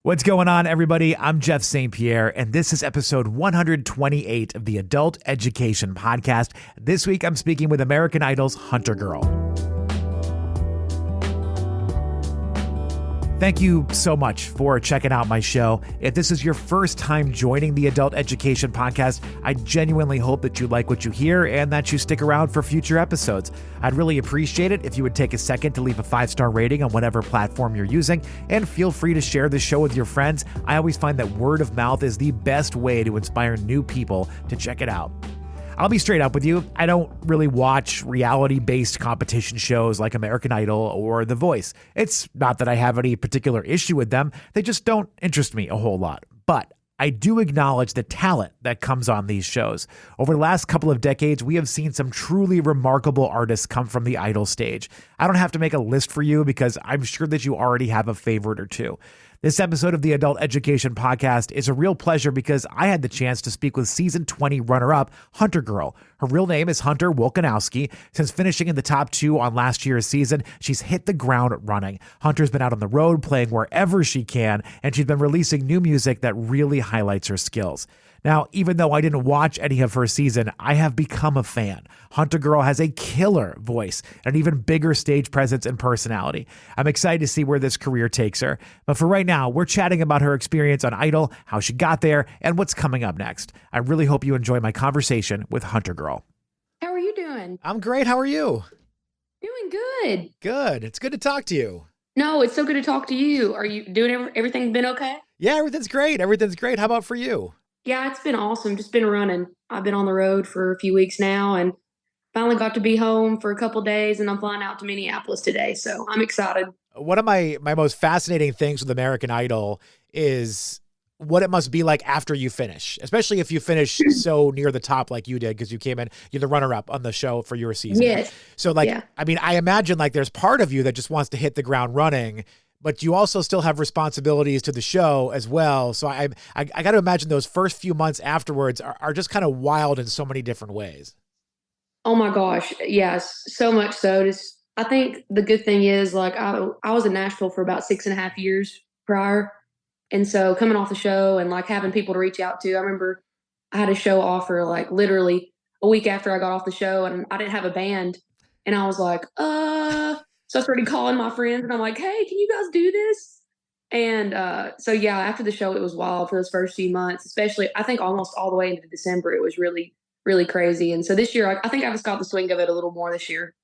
What's going on, everybody? I'm Jeff St. Pierre, and this is episode 128 of the Adult Education Podcast. This week, I'm speaking with American Idol's HunterGirl. Thank you so much for checking out my show. If this is your first time joining the Adult Education Podcast, I genuinely hope that you like what you hear and that you stick around for future episodes. I'd really appreciate it if you would take a second to leave a 5-star rating on whatever platform you're using, and feel free to share the show with your friends. I always find that word of mouth is the best way to inspire new people to check it out. I'll be straight up with you. I don't really watch reality-based competition shows like American Idol or The Voice. It's not that I have any particular issue with them. They just don't interest me a whole lot. But I do acknowledge the talent that comes on these shows. Over the last couple of decades, we have seen some truly remarkable artists come from the Idol stage. I don't have to make a list for you because I'm sure that you already have a favorite or two. This episode of the Adult Education Podcast is a real pleasure because I had the chance to speak with season 20 runner-up HunterGirl. Her real name is Hunter Wolkanowski. Since finishing in the top 2 on last year's season, she's hit the ground running. Hunter's been out on the road playing wherever she can, and she's been releasing new music that really highlights her skills. Now, even though I didn't watch any of her season, I have become a fan. HunterGirl has a killer voice and an even bigger stage presence and personality. I'm excited to see where this career takes her. But for right now, we're chatting about her experience on Idol, how she got there, and what's coming up next. I really hope you enjoy my conversation with HunterGirl. How are you doing? I'm great. How are you? Doing good. Good. It's good to talk to you. No, it's so good to talk to you. Are you doing everything been okay? Yeah, everything's great. Everything's great. How about for you? Yeah, it's been awesome. Just been running. I've been on the road for a few weeks now and finally got to be home for a couple days, and I'm flying out to Minneapolis today. So I'm excited. One of my most fascinating things with American Idol is what it must be like after you finish, especially if you finish so near the top like you did, because you came in, you're the runner-up on the show for your season. Yes. So I mean, I imagine like there's part of you that just wants to hit the ground running, but you also still have responsibilities to the show as well. So I got to imagine those first few months afterwards are just kind of wild in so many different ways. Oh my gosh. Yes. So much so. I think the good thing is like I was in Nashville for about 6.5 years prior. And so coming off the show and like having people to reach out to, I remember I had a show offer like literally a week after I got off the show, and I didn't have a band. And I was like, So I started calling my friends and I'm like, hey, can you guys do this? And so, yeah, after the show, it was wild for those first few months, especially I think almost all the way into December. It was really, really crazy. And so this year, I think I just got the swing of it a little more this year.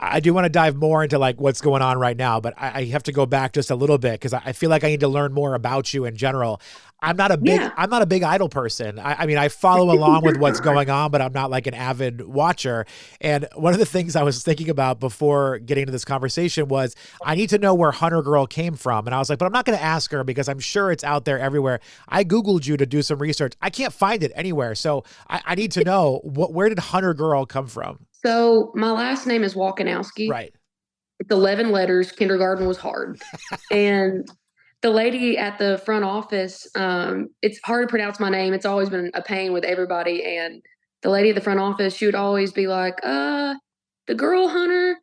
I do want to dive more into like what's going on right now, but I have to go back just a little bit because I feel like I need to learn more about you in general. I'm not a big Idol person. I mean, I follow along with what's going on, but I'm not like an avid watcher. And one of the things I was thinking about before getting into this conversation was I need to know where HunterGirl came from. And I was like, but I'm not going to ask her because I'm sure it's out there everywhere. I Googled you to do some research. I can't find it anywhere. So I need to know where did HunterGirl come from? So my last name is Wolkanowski. Right. It's 11 letters. Kindergarten was hard. And the lady at the front office, it's hard to pronounce my name. It's always been a pain with everybody. And the lady at the front office, she would always be like, the girl Hunter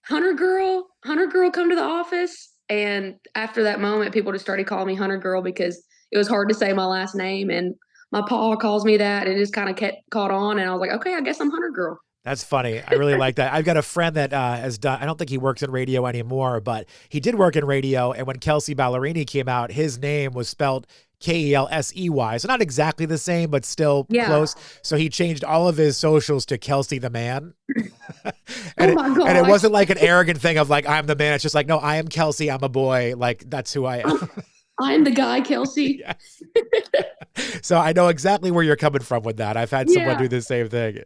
girl, come to the office. And after that moment, people just started calling me HunterGirl because it was hard to say my last name. And my pa calls me that, and it just kind of caught on. And I was like, okay, I guess I'm HunterGirl. That's funny. I really like that. I've got a friend that has done, I don't think he works in radio anymore, but he did work in radio. And when Kelsey Ballerini came out, his name was spelled Kelsey. So not exactly the same, but still close. So he changed all of his socials to Kelsey the Man. And it wasn't like an arrogant thing of like, I'm the man. It's just like, no, I am Kelsey. I'm a boy. Like, that's who I am. I'm the guy, Kelsey. Yes. So I know exactly where you're coming from with that. I've had someone do the same thing.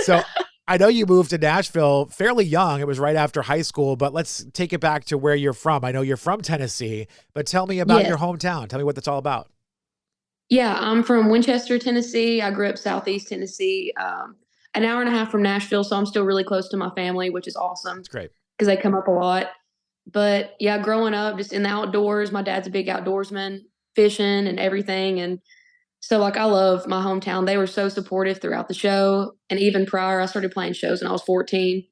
So I know you moved to Nashville fairly young. It was right after high school, but let's take it back to where you're from. I know you're from Tennessee, but tell me about your hometown. Tell me what that's all about. Yeah, I'm from Winchester, Tennessee. I grew up Southeast Tennessee, an hour and a half from Nashville. So I'm still really close to my family, which is awesome. That's great. Because they come up a lot. But yeah, growing up just in the outdoors, my dad's a big outdoorsman, fishing and everything. And so like I love my hometown. They were so supportive throughout the show. And even prior, I started playing shows when I was 14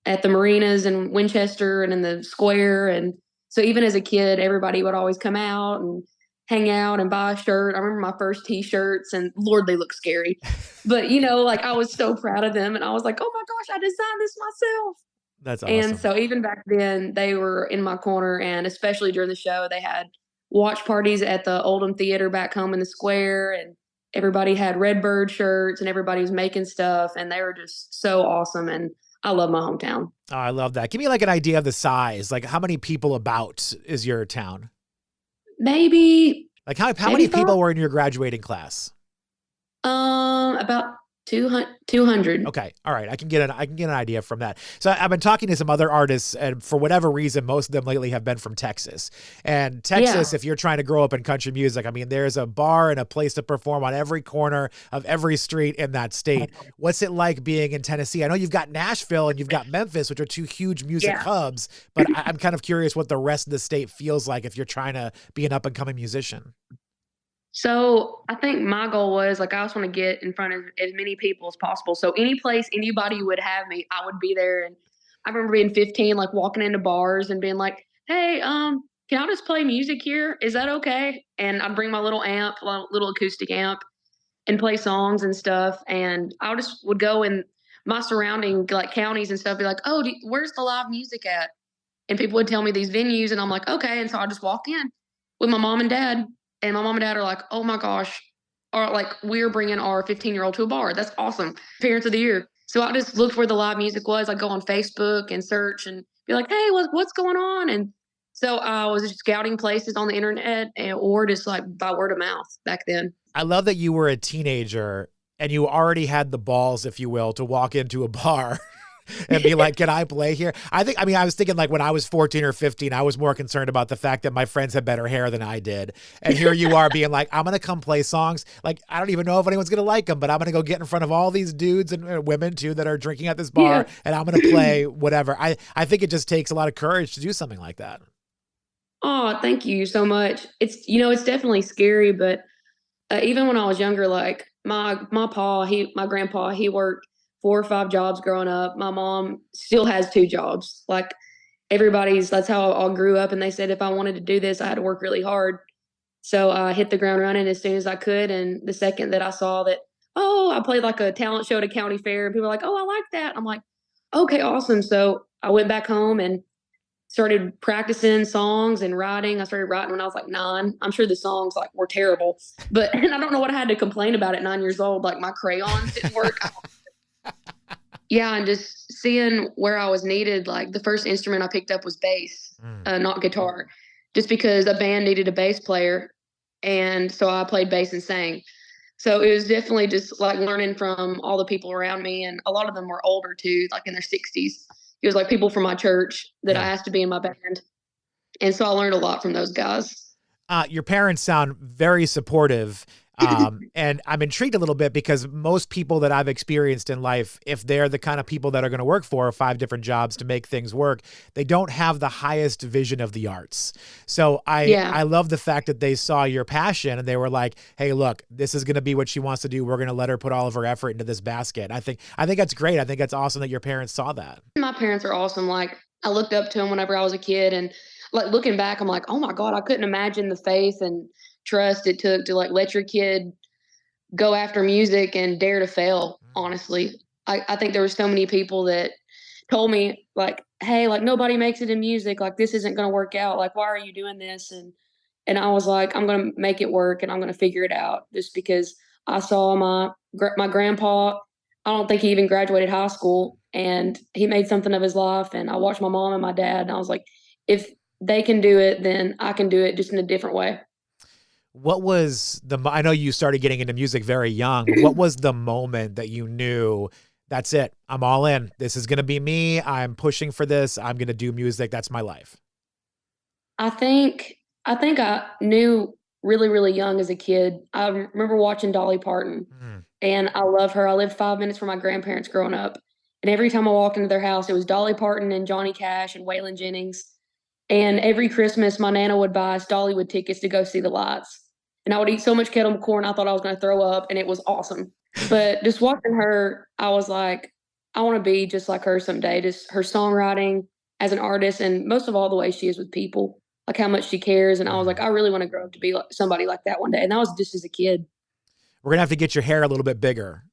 at the marinas in Winchester and in the square. And So even as a kid, everybody would always come out and hang out and buy a shirt. I remember my first t-shirts, and Lord, they look scary. But like I was so proud of them, and I was like, "Oh my gosh, I designed this myself." That's And awesome. so even back then, they were in my corner, and especially during the show, they had watch parties at the Oldham Theater back home in the square, and everybody had Redbird shirts, and everybody was making stuff, and they were just so awesome. And I love my hometown. Oh, I love that. Give me like an idea of the size. Like how many people about is your town? Maybe Like how maybe many five. people were in your graduating class? About 200. Okay. All right. I can get an idea from that. So I've been talking to some other artists, and for whatever reason, most of them lately have been from Texas. And Yeah. Texas, if you're trying to grow up in country music, I mean, there's a bar and a place to perform on every corner of every street in that state. What's it like being in Tennessee? I know you've got Nashville and you've got Memphis, which are two huge music Yeah. hubs, but I'm kind of curious what the rest of the state feels like if you're trying to be an up and coming musician. So I think my goal was like I just want to get in front of as many people as possible. So any place anybody would have me, I would be there. And I remember being 15, like walking into bars and being like, "Hey, can I just play music here? Is that okay?" And I'd bring my little amp, little acoustic amp, and play songs and stuff. And I just would go in my surrounding like counties and stuff, be like, "Oh, where's the live music at?" And people would tell me these venues, and I'm like, "Okay." And so I just walk in with my mom and dad, and my mom and dad are like, "Oh my gosh," or like, "We're bringing our 15-year-old to a bar. That's awesome. Parents of the year." So I just looked where the live music was. I go on Facebook and search and be like, "Hey, what's going on?" And so I was just scouting places on the internet, or just like by word of mouth back then. I love that you were a teenager and you already had the balls, if you will, to walk into a bar and be like, can I play here? I mean, I was thinking like when I was 14 or 15, I was more concerned about the fact that my friends had better hair than I did. And here you are being like, I'm going to come play songs. Like, I don't even know if anyone's going to like them, but I'm going to go get in front of all these dudes and women too that are drinking at this bar. Yeah. And I'm going to play whatever. I think it just takes a lot of courage to do something like that. Oh, thank you so much. It's definitely scary, but even when I was younger, like my grandpa, he worked 4 or 5 jobs growing up. My mom still has 2 jobs. Like that's how I all grew up. And they said if I wanted to do this, I had to work really hard. So I hit the ground running as soon as I could. And the second that I saw that, oh, I played like a talent show at a county fair, and people were like, "Oh, I like that." I'm like, "Okay, awesome." So I went back home and started practicing songs and writing. I started writing when I was like 9. I'm sure the songs like were terrible, but and I don't know what I had to complain about at 9 years old. Like my crayons didn't work. Yeah, and just seeing where I was needed. Like the first instrument I picked up was bass, Mm. not guitar, just because a band needed a bass player, and so I played bass and sang. So it was definitely just like learning from all the people around me, and a lot of them were older too, like in their 60s. It was like people from my church that I Yeah. asked to be in my band. And so I learned a lot from those guys. Your parents sound very supportive. And I'm intrigued a little bit because most people that I've experienced in life, if they're the kind of people that are going to work 4 or 5 different jobs to make things work, they don't have the highest vision of the arts. So Yeah. I love the fact that they saw your passion and they were like, hey, look, this is going to be what she wants to do. We're going to let her put all of her effort into this basket. I think that's great. I think that's awesome that your parents saw that. My parents are awesome. Like I looked up to them whenever I was a kid, and like looking back, I'm like, oh my God, I couldn't imagine the faith and trust it took to like let your kid go after music and dare to fail. Honestly, I think there were so many people that told me like, hey, like nobody makes it in music. Like this isn't going to work out. Like, why are you doing this? And I was like, I'm going to make it work, and I'm going to figure it out, just because I saw my grandpa. I don't think he even graduated high school, and he made something of his life. And I watched my mom and my dad, and I was like, if they can do it, then I can do it, just in a different way. What was I know you started getting into music very young, but what was the moment that you knew that's it? I'm all in. This is going to be me. I'm pushing for this. I'm going to do music. That's my life. I think I knew really, really young as a kid. I remember watching Dolly Parton, Mm. and I love her. I lived 5 minutes from my grandparents growing up, and every time I walked into their house, it was Dolly Parton and Johnny Cash and Waylon Jennings. And every Christmas, my nana would buy us Dollywood tickets to go see the lights. And I would eat so much kettle corn, I thought I was going to throw up, and it was awesome. But just watching her, I was like, I want to be just like her someday. Just her songwriting as an artist, and most of all, the way she is with people. like how much she cares. And I was like, Mhm. I really want to grow up to be like somebody like that one day. And that was just as a kid. We're gonna have to get your hair a little bit bigger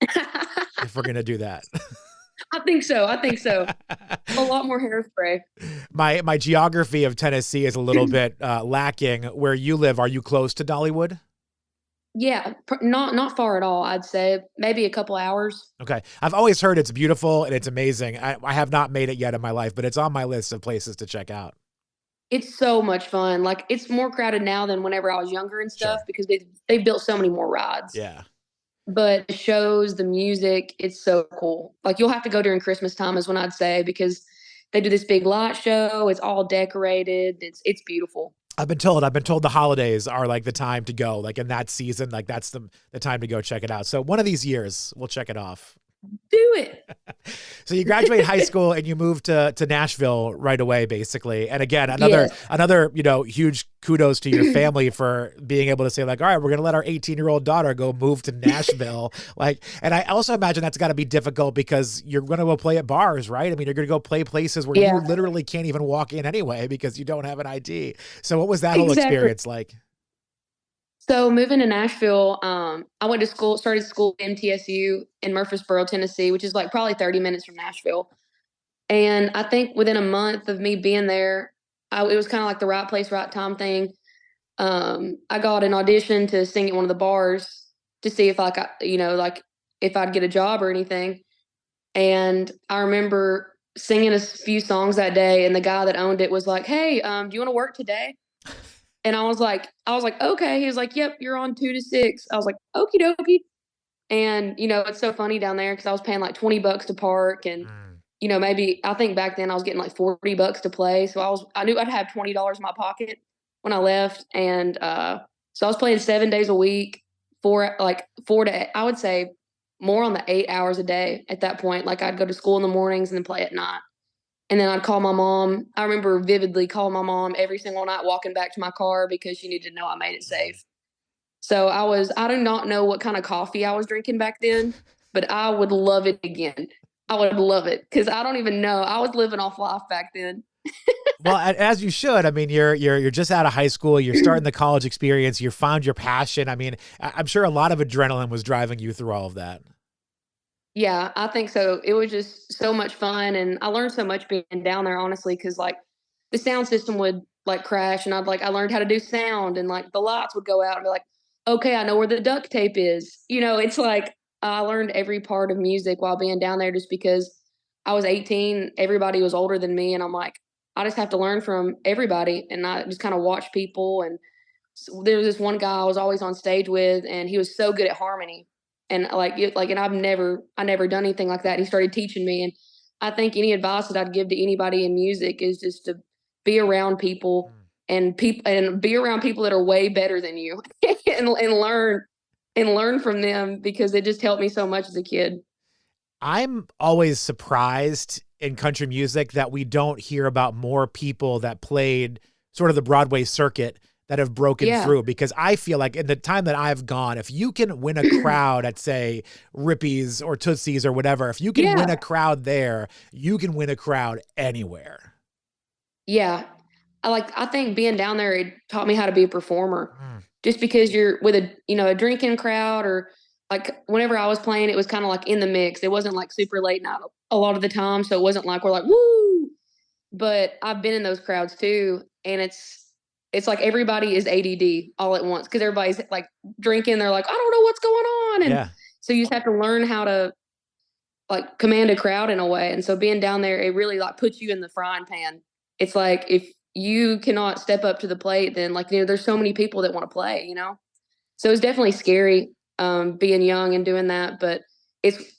I if we're gonna do that. think so. I think so. A lot more hairspray. My geography of Tennessee is a little bit lacking. Where you live, are you close to Dollywood? Yeah, not far at all. I'd say maybe a couple hours. Okay. I've always heard it's beautiful and it's amazing. I have not made it yet in my life, but it's on my list of places to check out. It's so much fun. Like it's more crowded now than whenever I was younger and stuff Sure. because they built so many more rides. Yeah. But the shows, the music, it's so cool. Like you'll have to go during Christmas time is when I'd say because they do this big light show. It's all decorated. It's beautiful. I've been told the holidays are like the time to go, like in that season, like that's the time to go check it out. So one of these years we'll check it off. Do it. So you graduate high school and you move to Nashville right away, basically. And again, Yes. another huge kudos to your family for being able to say like, all right, we're gonna let our 18-year-old daughter go move to Nashville. Like, and I also imagine that's got to be difficult because you're gonna go play at bars, right? I mean, you're gonna go play places where you Yeah. literally can't even walk in anyway because you don't have an ID. So what was that whole Exactly. experience like? So moving to Nashville, I went to school, started school at MTSU in Murfreesboro, Tennessee, which is like probably 30 minutes from Nashville. And I think within a month of me being there, it was kind of like the right place, right time thing. I got an audition to sing at one of the bars to see if like like if I'd get a job or anything. And I remember singing a few songs that day, and the guy that owned it was like, "Hey, do you want to work today?" And I was like, okay. He was like, "Yep, you're on 2 to 6." I was like, "Okie dokie." And it's so funny down there because I was paying like $20 to park, and Mm. maybe I think back then I was getting like $40 to play. So I knew I'd have $20 in my pocket when I left, and so I was playing 7 days a week, four to I would say more on the 8 hours a day at that point. Like I'd go to school in the mornings and then play at night. And then I'd call my mom. I remember vividly calling my mom every single night walking back to my car because she needed to know I made it safe. So I do not know what kind of coffee I was drinking back then, but I would love it again. I would love it because I don't even know. I was living off life back then. Well, as you should. I mean, you're just out of high school. You're starting the college experience. You found your passion. I mean, I'm sure a lot of adrenaline was driving you through all of that. Yeah, I think so. It was just so much fun, and I learned so much being down there, honestly, because like the sound system would like crash, and I learned how to do sound, and like the lights would go out, and be like, okay, I know where the duct tape is. It's like I learned every part of music while being down there, just because I was 18, everybody was older than me, and I'm like, I just have to learn from everybody, and I just kind of watch people. And there was this one guy I was always on stage with, and he was so good at harmony. And and I never done anything like that. He started teaching me, and I think any advice that I'd give to anybody in music is just to be around people and be around people that are way better than you, and learn from them because it just helped me so much as a kid. I'm always surprised in country music that we don't hear about more people that played sort of the Broadway circuit that have broken Yeah, through, because I feel like in the time that I've gone, if you can win a crowd at say Rippies or Tootsies or whatever, if you can win yeah, a crowd there, you can win a crowd anywhere. yeah. I think being down there, it taught me how to be a performer. Mm. Just because you're with a drinking crowd, or like whenever I was playing, it was kind of like in the mix. It wasn't like super late night a lot of the time, so it wasn't like we're like woo. But I've been in those crowds too, and it's like everybody is ADD all at once because everybody's like drinking. They're like, I don't know what's going on, and Yeah. so you just have to learn how to like command a crowd in a way. And so being down there, it really like puts you in the frying pan. It's like if you cannot step up to the plate, then there's so many people that want to play. So it's definitely scary being young and doing that. But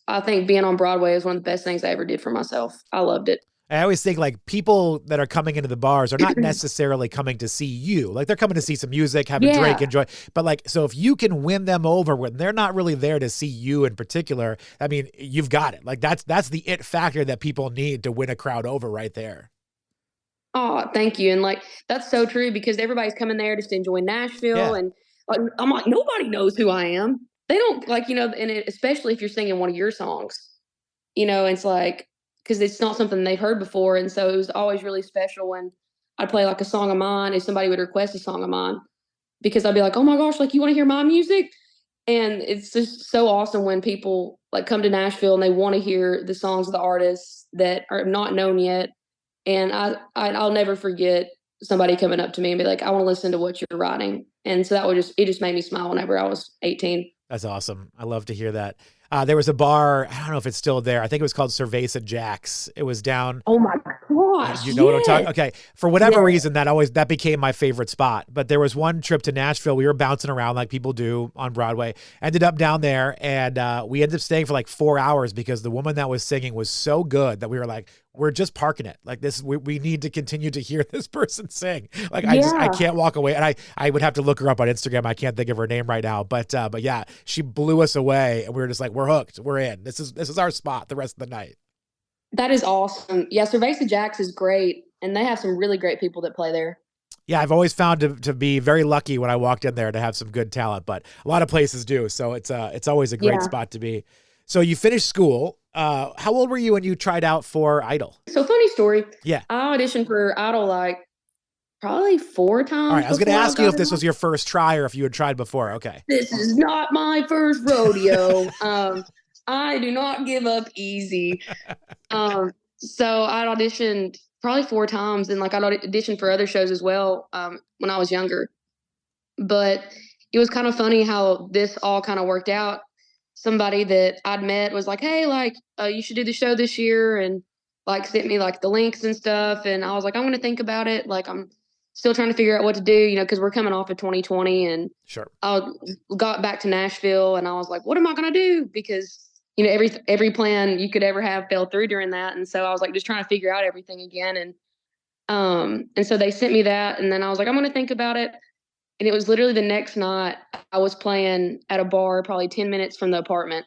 I think being on Broadway is one of the best things I ever did for myself. I loved it. I always think like people that are coming into the bars are not necessarily coming to see you. Like they're coming to see some music, have a drink, Yeah. enjoy. But like, so if you can win them over when they're not really there to see you in particular, I mean, you've got it. Like that's the it factor that people need to win a crowd over right there. Oh, thank you. And like that's so true because everybody's coming there just to enjoy Nashville, Yeah. and like I'm like nobody knows who I am. They don't especially if you're singing one of your songs. It's like because it's not something they've heard before, and so it was always really special when I'd play like a song of mine if somebody would request a song of mine, because I'd be like, oh my gosh, like you want to hear my music? And it's just so awesome when people like come to Nashville and they want to hear the songs of the artists that are not known yet. And I'll never forget somebody coming up to me and be like, I want to listen to what you're writing. And so it just made me smile whenever I was 18. That's awesome. I love to hear that. There was a bar, I don't know if it's still there. I think it was called Cerveza Jack's. It was down. Oh my gosh. You know what I'm talking? Yes. Okay. For whatever Yes. reason, that became my favorite spot. But there was one trip to Nashville. We were bouncing around like people do on Broadway. Ended up down there, and we ended up staying for like 4 hours because the woman that was singing was so good that we were like, we're just parking it. Like this, we need to continue to hear this person sing. Like I Yeah. can't walk away. And I would have to look her up on Instagram. I can't think of her name right now. But yeah, she blew us away, and we were just like, we're hooked. We're in. This is our spot the rest of the night. That is awesome. Yeah, Cerveza Jack's is great, and they have some really great people that play there. Yeah, I've always found to be very lucky when I walked in there to have some good talent, but a lot of places do. So it's always a great spot to be. So you finished school. How old were you when you tried out for Idol? So funny story. Yeah. I auditioned for Idol like probably 4 times. All right. I was going to before ask you if this got was your first try or if you had tried before. Okay. This is not my first rodeo. I do not give up easy. So I auditioned probably 4 times, and like I auditioned for other shows as well when I was younger. But it was kind of funny how this all kind of worked out. Somebody that I'd met was like, "Hey, like you should do the show this year," and like sent me like the links and stuff. And I was like, "I'm going to think about it." Like I'm still trying to figure out what to do, you know, because we're coming off of 2020, and Sure. I got back to Nashville, and I was like, "What am I going to do?" Because you know every plan you could ever have fell through during that, and so I was like just trying to figure out everything again. And so they sent me that, and then I was like, "I'm going to think about it." And it was literally the next night I was playing at a bar probably 10 minutes from the apartment.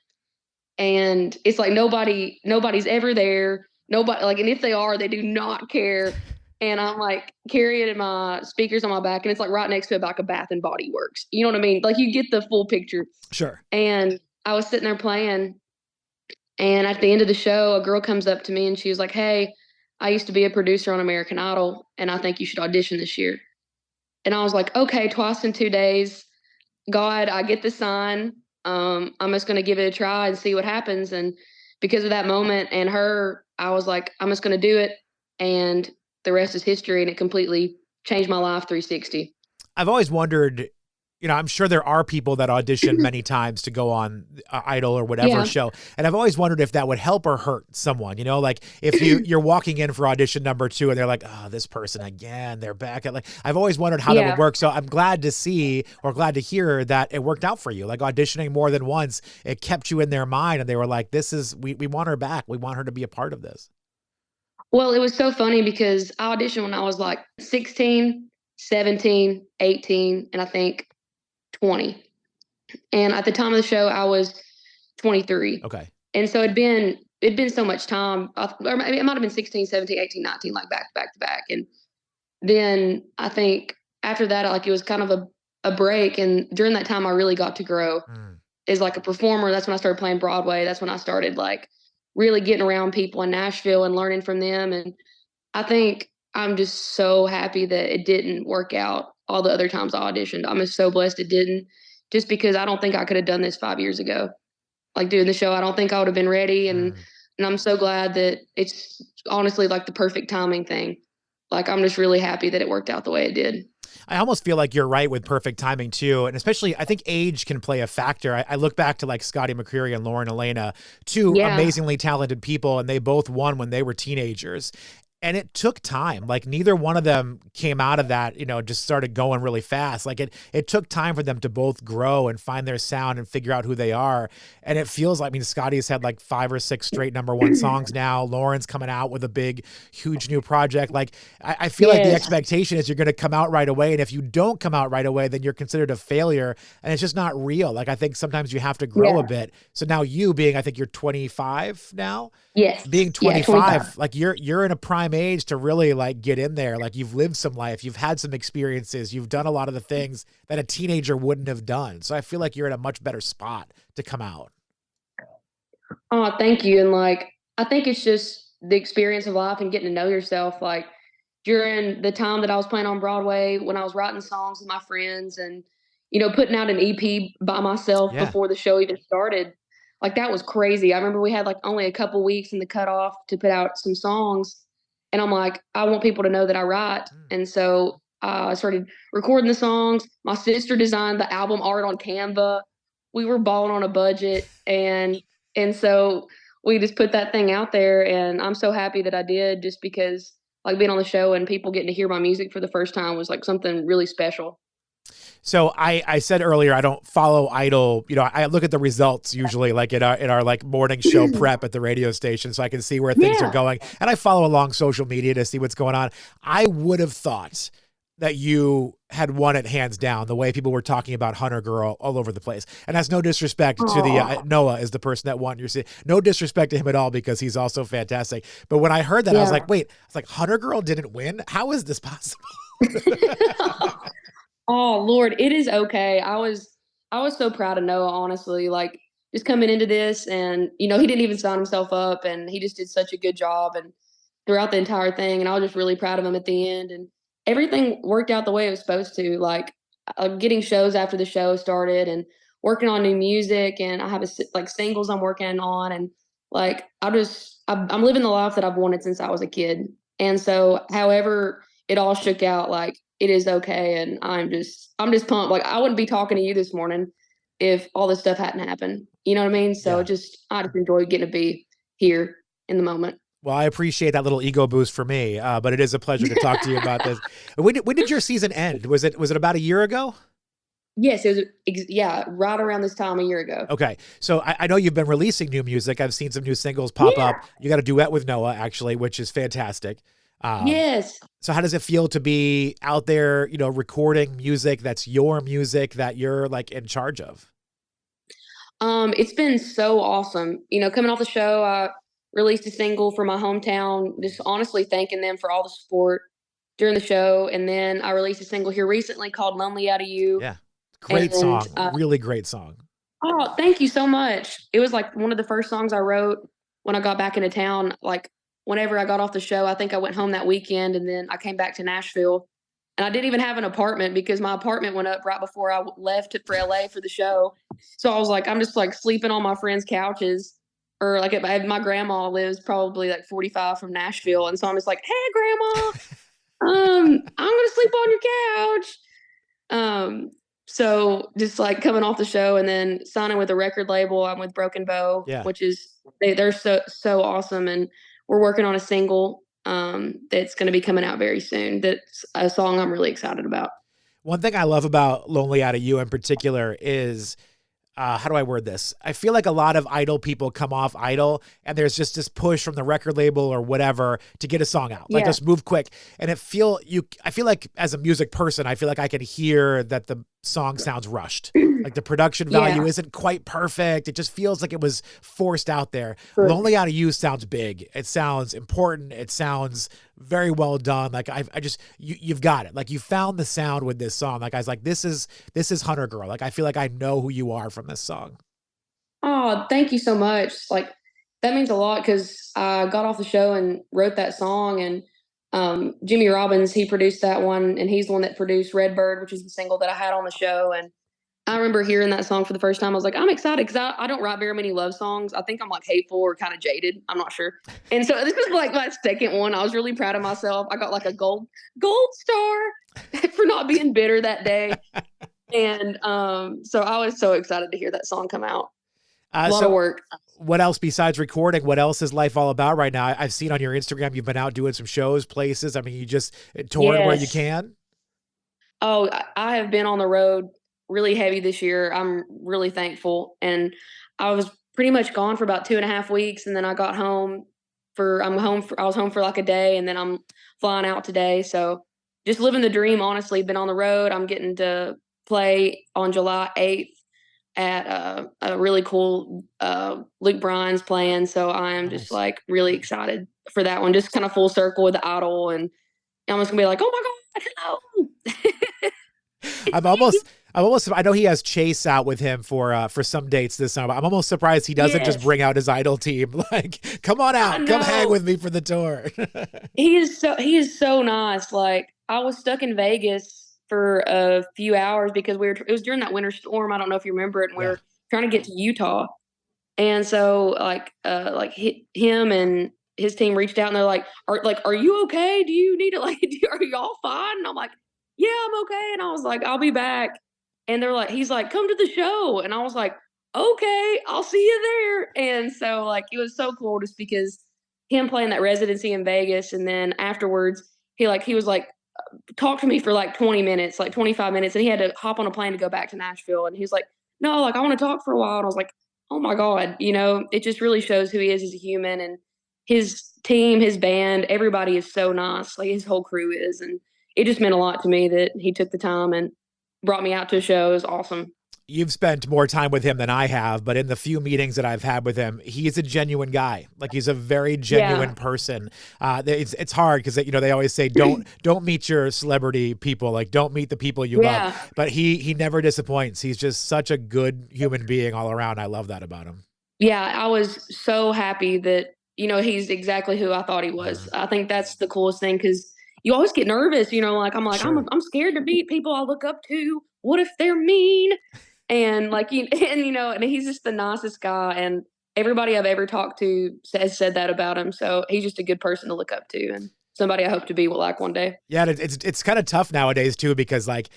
And it's like nobody's ever there. Nobody like, and if they are, they do not care. And I'm like carrying my speakers on my back, and it's like right next to it, like a Bath and Body Works. You know what I mean? Like you get the full picture. Sure. And I was sitting there playing, and at the end of the show, a girl comes up to me and she was like, "Hey, I used to be a producer on American Idol, and I think you should audition this year." And I was like, okay, twice in 2 days. God, I get the sign. I'm just going to give it a try and see what happens. And because of that moment and her, I was like, I'm just going to do it. And the rest is history. And it completely changed my life 360. I've always wondered, you know, I'm sure there are people that audition many times to go on Idol or whatever show. And I've always wondered if that would help or hurt someone, you know, like if you're walking in for audition number 2 and they're like, oh, this person again, they're back at like, I've always wondered how that would work. So I'm glad to see, or glad to hear that it worked out for you. Like auditioning more than once, it kept you in their mind, and they were like, we want her back. We want her to be a part of this. Well, it was so funny because I auditioned when I was like 16, 17, 18, and I think 20. And at the time of the show, I was 23. Okay. And so it'd been so much time, or maybe it might have been 16, 17, 18, 19, like back to back. And then I think after that, like it was kind of a break. And during that time, I really got to grow as like a performer. That's when I started playing Broadway. That's when I started like really getting around people in Nashville and learning from them. And I think I'm just so happy that it didn't work out all the other times I auditioned. I'm just so blessed it didn't, just because I don't think I could have done this 5 years ago. Like doing the show, I don't think I would have been ready. And I'm so glad that it's honestly like the perfect timing thing. Like, I'm just really happy that it worked out the way it did. I almost feel like you're right with perfect timing too. And especially I think age can play a factor. I look back to like Scotty McCreery and Lauren Elena, two amazingly talented people, and they both won when they were teenagers. And it took time. Like neither one of them came out of that, you know, just started going really fast. Like it took time for them to both grow and find their sound and figure out who they are. And it feels like, I mean, Scotty's had like 5 or 6 straight #1 songs now. Lauren's coming out with a big, huge new project. Like I feel like the expectation is you're going to come out right away. And if you don't come out right away, then you're considered a failure. And it's just not real. Like I think sometimes you have to grow a bit. So now you being, I think you're 25 now. Yes. Being 25, like you're in a prime age to really like get in there. Like you've lived some life, you've had some experiences, you've done a lot of the things that a teenager wouldn't have done. So I feel like you're in a much better spot to come out. Oh, thank you. And like, I think it's just the experience of life and getting to know yourself. Like, during the time that I was playing on Broadway when I was writing songs with my friends and, putting out an EP by myself Yeah. before the show even started. Like that was crazy. I remember we had like only a couple weeks in the cutoff to put out some songs. And I'm like, I want people to know that I write. Mm. And so I started recording the songs. My sister designed the album art on Canva. We were balling on a budget and so we just put that thing out there and I'm so happy that I did just because like being on the show and people getting to hear my music for the first time was like something really special. So I said earlier I don't follow Idol. I look at the results usually like in our like morning show prep at the radio station so I can see where things are Yeah. going. And I follow along social media to see what's going on. I would have thought that you had won it hands down the way people were talking about HunterGirl all over the place. And that's no disrespect to the Noah is the person that won your city. No disrespect to him at all because he's also fantastic. But when I heard that, I was like, wait, it's like HunterGirl didn't win. How is this possible? Oh Lord, it is okay. I was so proud of Noah, honestly. Like just coming into this and he didn't even sign himself up and he just did such a good job and throughout the entire thing. And I was just really proud of him at the end. And everything worked out the way it was supposed to. Like getting shows after the show started and working on new music. And I have like singles I'm working on. And like I'm living the life that I've wanted since I was a kid. And so, however it all shook out, like it is okay. And I'm just pumped. Like I wouldn't be talking to you this morning if all this stuff hadn't happened. You know what I mean? So Yeah. I just enjoy getting to be here in the moment. Well, I appreciate that little ego boost for me, but it is a pleasure to talk to you about this. When did your season end? Was it about a year ago? Yes, it was. Yeah, right around this time a year ago. Okay, so I know you've been releasing new music. I've seen some new singles pop Yeah. up. You got a duet with Noah, actually, which is fantastic. Yes. So how does it feel to be out there, recording music that's your music that you're like in charge of? It's been so awesome. Coming off the show, I released a single for my hometown, just honestly thanking them for all the support during the show. And then I released a single here recently called Lonely Out of You. Yeah, great And song, really great song. oh, thank you so much. It was like one of the first songs I wrote when I got back into town. Like whenever I got off the show, I think I went home that weekend and then I came back to Nashville. And I didn't even have an apartment because my apartment went up right before I left for LA for the show. So I was like, I'm just like sleeping on my friends' couches or like my grandma lives probably like 45 from Nashville. And so I'm just like, hey, grandma, I'm going to sleep on your couch. So just like coming off the show and then signing with a record label, I'm with Broken Bow, Yeah. which is they're so awesome, and we're working on a single that's going to be coming out very soon. That's a song I'm really excited about. One thing I love about Lonely Out of You in particular is how do I word this? I feel like a lot of Idol people come off Idol and there's just this push from the record label or whatever to get a song out. Like just move quick. And I feel like as a music person, I feel like I can hear that the song sounds rushed. Like the production value isn't quite perfect. It just feels like it was forced out there. Sure. Lonely Out of You sounds big. It sounds important. It sounds very well done. Like you've got it. Like you found the sound with this song. Like I was like, this is HunterGirl. Like I feel like I know who you are from this song. Oh, thank you so much. Like that means a lot because I got off the show and wrote that song, and Jimmy Robbins, he produced that one, and he's the one that produced Redbird, which is the single that I had on the show. And I remember hearing that song for the first time. I was like, I'm excited because I don't write very many love songs. I think I'm like hateful or kind of jaded. I'm not sure. And so this was like my second one. I was really proud of myself. I got like a gold star for not being bitter that day. And so I was so excited to hear that song come out. A lot of work. What else besides recording? What else is life all about right now? I've seen on your Instagram you've been out doing some shows, places. I mean, you just touring where you can. Oh, I have been on the road really heavy this year. I'm really thankful. And I was pretty much gone for about 2.5 weeks. And then I got home I was home for like a day, and then I'm flying out today. So just living the dream, honestly. Been on the road. I'm getting to play on July 8th at a really cool Luke Bryan's playing. So I am just like really excited for that one. Just kind of full circle with the Idol, and I'm just gonna be like, oh my God, hello. I'm almost, I know he has Chase out with him for some dates this summer. I'm almost surprised he doesn't just Yes, bring out his idol team. Like, come on I out, come hang know. with me for the tour. He is so nice. Like I was stuck in Vegas for a few hours because it was during that winter storm. I don't know if you remember it, and we Yeah. were trying to get to Utah. And so him and his team reached out and they're are you okay? Do you need to are you all fine? And I'm like, yeah, I'm okay. And I was like, I'll be back. And he's like, come to the show. And I was like, okay, I'll see you there. And so it was so cool just because him playing that residency in Vegas. And then afterwards he was like, talk to me for like 20 minutes, like 25 minutes. And he had to hop on a plane to go back to Nashville. And he was like, no, I want to talk for a while. And I was like, oh my God, it just really shows who he is as a human, and his team, his band, everybody is so nice. Like his whole crew is. And it just meant a lot to me that he took the time and brought me out to a show. It was awesome. You've spent more time with him than I have, but in the few meetings that I've had with him, he's a genuine guy. Like he's a very genuine Yeah. person. It's hard because they always say don't meet your celebrity people, like don't meet the people you Yeah. love. But he never disappoints. He's just such a good human being all around. I love that about him. Yeah. I was so happy that, he's exactly who I thought he was. I think that's the coolest thing because you always get nervous, Sure. I'm scared to meet people I look up to. What if they're mean? And and he's just the nicest guy, and everybody I've ever talked to has said that about him. So he's just a good person to look up to, and somebody I hope to be like one day. Yeah, and it's kind of tough nowadays too because like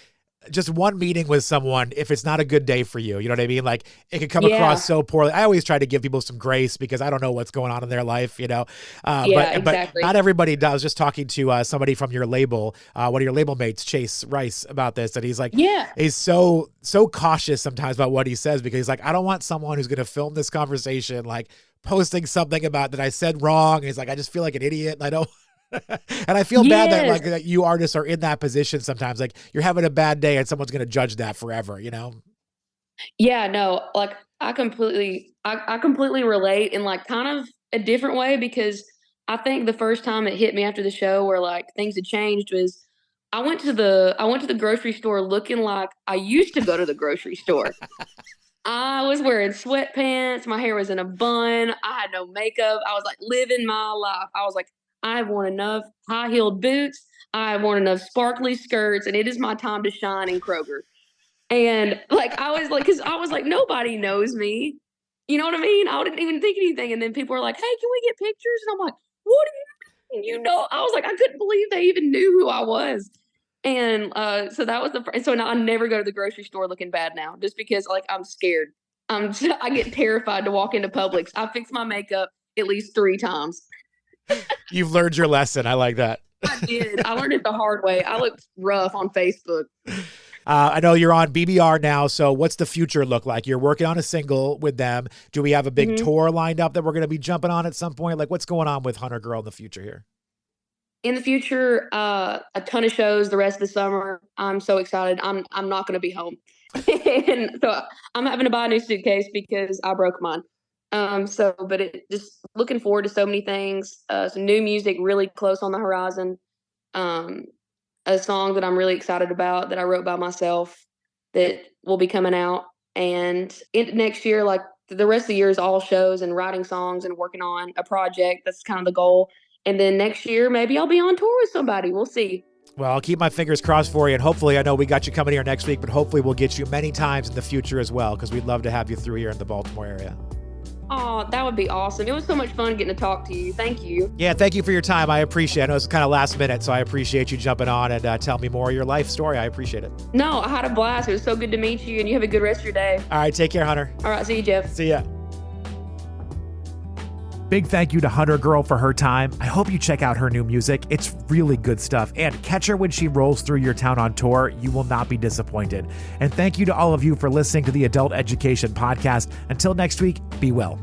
just one meeting with someone, if it's not a good day for you, you know what I mean? Like it could come Yeah, across so poorly. I always try to give people some grace because I don't know what's going on in their life, yeah, but exactly. not everybody does. I was just talking to somebody from your label, one of your label mates, Chase Rice, about this, and he's like, Yeah, he's so cautious sometimes about what he says because he's like, I don't want someone who's going to film this conversation like posting something about that I said wrong. And he's like, I just feel like an idiot, and I don't. And I feel bad that yes, that you artists are in that position sometimes. Like you're having a bad day and someone's going to judge that forever, yeah. No, I completely relate in kind of a different way because I think the first time it hit me after the show where things had changed was I went to the grocery store looking like I used to go to the grocery store. I was wearing sweatpants. My hair was in a bun. I had no makeup. I was living my life. I was like, I've worn enough high heeled boots. I've worn enough sparkly skirts, and it is my time to shine in Kroger. And because I was like, nobody knows me. You know what I mean? I didn't even think anything. And then people were like, hey, can we get pictures? And I'm like, what do you mean? I was like, I couldn't believe they even knew who I was. And so that was so now I never go to the grocery store looking bad now, just because I'm scared. I get terrified to walk into Publix. I fix my makeup at least 3 times. You've learned your lesson. I like that. I did. I learned it the hard way. I looked rough on Facebook. I know you're on BBR now. So what's the future look like? You're working on a single with them. Do we have a big hmm tour lined up that we're going to be jumping on at some point? Like what's going on with HunterGirl in the future here? In the future, a ton of shows the rest of the summer. I'm so excited. I'm not going to be home, and so I'm having to buy a new suitcase because I broke mine. But it just looking forward to so many things. Some new music really close on the horizon. Um, a song that I'm really excited about that I wrote by myself that will be coming out. And next year, the rest of the year is all shows and writing songs and working on a project. That's kind of the goal. And then next year, maybe I'll be on tour with somebody. We'll see. Well, I'll keep my fingers crossed for you. And hopefully, I know we got you coming here next week, but hopefully we'll get you many times in the future as well, because we'd love to have you through here in the Baltimore area. Oh, that would be awesome. It was so much fun getting to talk to you. Thank you. Yeah, thank you for your time. I appreciate it. I know it's kind of last minute, so I appreciate you jumping on and tell me more of your life story. I appreciate it. No, I had a blast. It was so good to meet you, and you have a good rest of your day. All right, take care, Hunter. All right, see you, Jeff. See ya. Big thank you to HunterGirl for her time. I hope you check out her new music. It's really good stuff. And catch her when she rolls through your town on tour. You will not be disappointed. And thank you to all of you for listening to the Adult Education Podcast. Until next week, be well.